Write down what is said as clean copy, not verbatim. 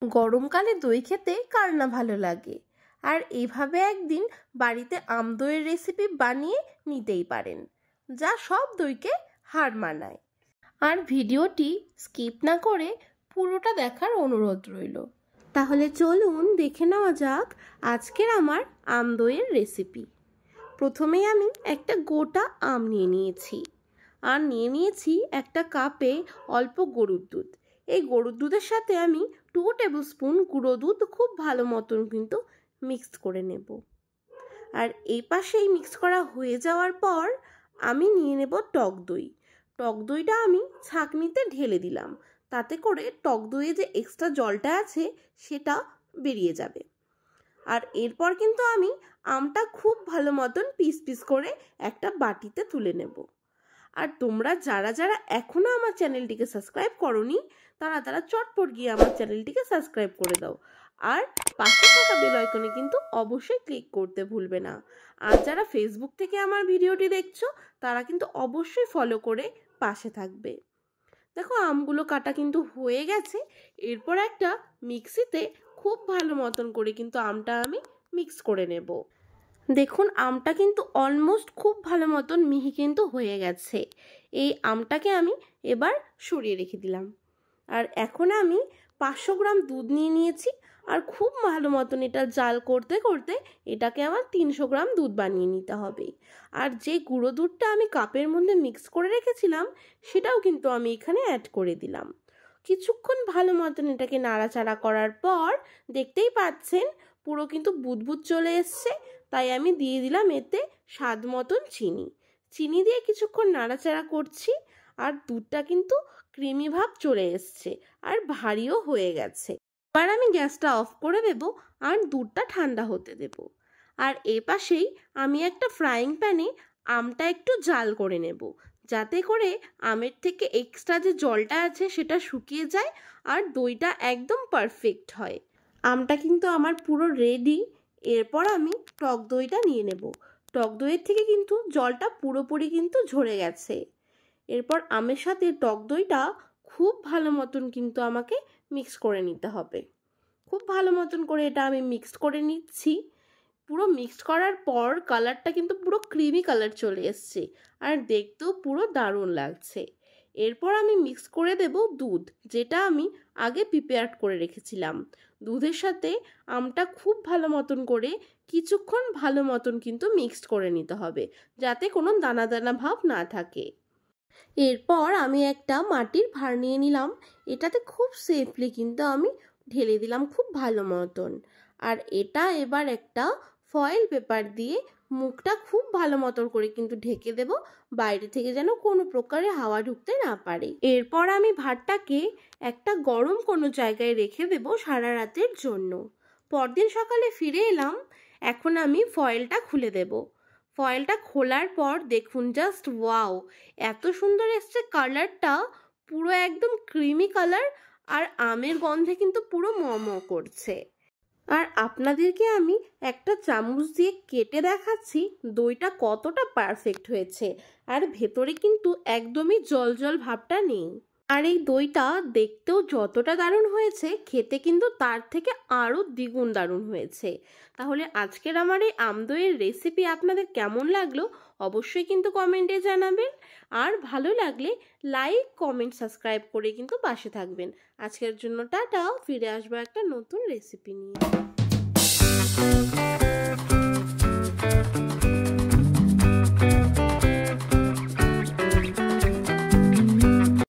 গরমকালে দই খেতে কার না ভালো লাগে। আর এইভাবে একদিন বাড়িতে আম দইয়ের রেসিপি বানিয়ে নিতেই পারেন, যা সব দইকে হার মানায়। আর ভিডিওটি স্কিপ না করে পুরোটা দেখার অনুরোধ রইল। তাহলে চলুন দেখে নেওয়া যাক আজকের আমার আম দইয়ের রেসিপি। প্রথমেই আমি একটা গোটা আম নিয়ে নিয়েছি, আর নিয়ে নিয়েছি একটা কাপে অল্প গরুর দুধ। এই গরুর দুধের সাথে আমি 2 টেবিল স্পুন গুঁড়ো দুধ খুব ভালো মতন কিন্তু মিক্সড করে নেব। আর এই পাশেই মিক্স করা হয়ে যাওয়ার পর আমি নিয়ে নেব টক দই। টক দইটা আমি ছাঁকনিতে ঢেলে দিলাম, তাতে করে টক দইয়ে যে এক্সট্রা জলটা আছে সেটা বেরিয়ে যাবে। আর এরপর কিন্তু আমি আমটা খুব ভালো মতন পিস পিস করে একটা বাটিতে তুলে নেব। আর তোমরা যারা যারা এখনও আমার চ্যানেলটিকে সাবস্ক্রাইব করোনি তারা চটপট গিয়ে আমার চ্যানেলটিকে সাবস্ক্রাইব করে দাও। আর পাশে থাকা বেল আইকনে কিন্তু অবশ্যই ক্লিক করতে ভুলবে না। আর যারা ফেসবুক থেকে আমার ভিডিওটি দেখছো তারা কিন্তু অবশ্যই ফলো করে পাশে থাকবে। দেখো আমগুলো কাটা কিন্তু হয়ে গেছে। এরপর একটা মিক্সিতে খুব ভালো মতন করে কিন্তু আমটা আমি মিক্স করে নেব। দেখুন আমটা কিন্তু অলমোস্ট খুব ভালো মতন মিহি কিন্তু হয়ে গেছে। এই আমটাকে আমি এবার সরিয়ে রেখে দিলাম। আর এখন আমি 500 গ্রাম দুধ নিয়ে নিয়েছি, আর খুব ভালো মতন এটা জাল করতে করতে এটাকে আমার 300 গ্রাম দুধ বানিয়ে নিতে হবে। আর যে গুঁড়ো দুধটা আমি কাপের মধ্যে মিক্স করে রেখেছিলাম সেটাও কিন্তু আমি এখানে অ্যাড করে দিলাম। কিছুক্ষণ ভালো মতন এটাকে নাড়াচাড়া করার পর দেখতেই পাচ্ছেন পুরো কিন্তু বুদবুদ চলে এসছে। তাই আমি দিয়ে দিলাম এতে স্বাদ মতন চিনি। চিনি দিয়ে কিছুক্ষণ নাড়াচাড়া করছি, আর দুধটা কিন্তু ক্রিমি ভাব চলে এসছে আর ভারীও হয়ে গেছে। এবার আমি গ্যাসটা অফ করে দেব আর দুধটা ঠান্ডা হতে দেব। আর এ পাশেই আমি একটা ফ্রাইং প্যানে আমটা একটু জাল করে নেব, যাতে করে আমের থেকে এক্সট্রা যে জলটা আছে সেটা শুকিয়ে যায় আর দইটা একদম পারফেক্ট হয়। আমটা কিন্তু আমার পুরো রেডি। এরপর আমি টক দইটা নিয়ে নেব। টক দইয়ের থেকে কিন্তু জলটা পুরোপুরি কিন্তু ঝরে গেছে। এরপর আমের সাথে টক দইটা খুব ভালো মতন কিন্তু আমাকে মিক্স করে নিতে হবে। খুব ভালো মতন করে এটা আমি মিক্সড করে নিচ্ছি। পুরো মিক্সড করার পর কালারটা কিন্তু পুরো ক্রিমি কালার চলে এসছে, আর দেখতেও পুরো দারুণ লাগছে। এরপর আমি মিক্স করে দেব দুধ, যেটা আমি আগে প্রিপেয়ার করে রেখেছিলাম। দুধের সাথে আমটা খুব ভালো মতন করে কিছুক্ষণ ভালো মতন কিন্তু মিক্সড করে নিতে হবে, যাতে কোনো দানা দানা ভাব না থাকে। এরপর আমি একটা মাটির ভাঁড় নিয়ে নিলাম। এটাতে খুব সেফলি কিন্তু আমি ঢেলে দিলাম খুব ভালো মতন। আর এটা এবার একটা ফয়েল পেপার দিয়ে মুখটা খুব ভালো মতন করে কিন্তু ঢেকে দেব, বাইরে থেকে যেন কোনো প্রকারে হাওয়া ঢুকতে না পারে। এরপর আমি ভাতটাকে একটা গরম কোনো জায়গায় রেখে দেব সারা রাতের জন্য। পরদিন সকালে ফিরে এলাম। এখন আমি ফয়েলটা খুলে দেব। ফয়েলটা খোলার পর দেখুন জাস্ট ওয়াও, এত সুন্দর এসছে কালারটা, পুরো একদম ক্রিমি কালার, আর আমের গন্ধে কিন্তু পুরো মমো করছে। আর আপনাদেরকে আমি একটা চামচ দিয়ে কেটে দেখাচ্ছি দইটা কতটা পারফেক্ট হয়েছে, আর ভেতরে কিন্তু একদমই জল জল ভাবটা নেই। আর এই দইটা দেখতেও যতটা দারুণ হয়েছে, খেতে কিন্তু তার থেকে আরও দ্বিগুণ দারুণ হয়েছে। তাহলে আজকের আমার এই আম দইয়ের রেসিপি আপনাদের কেমন লাগলো অবশ্যই কিন্তু কমেন্টে জানাবেন। আর ভালো লাগলে লাইক, কমেন্ট, সাবস্ক্রাইব করে কিন্তু পাশে থাকবেন। আজকের জন্য টাটা, ফিরে আসবো একটা নতুন রেসিপি নিয়ে।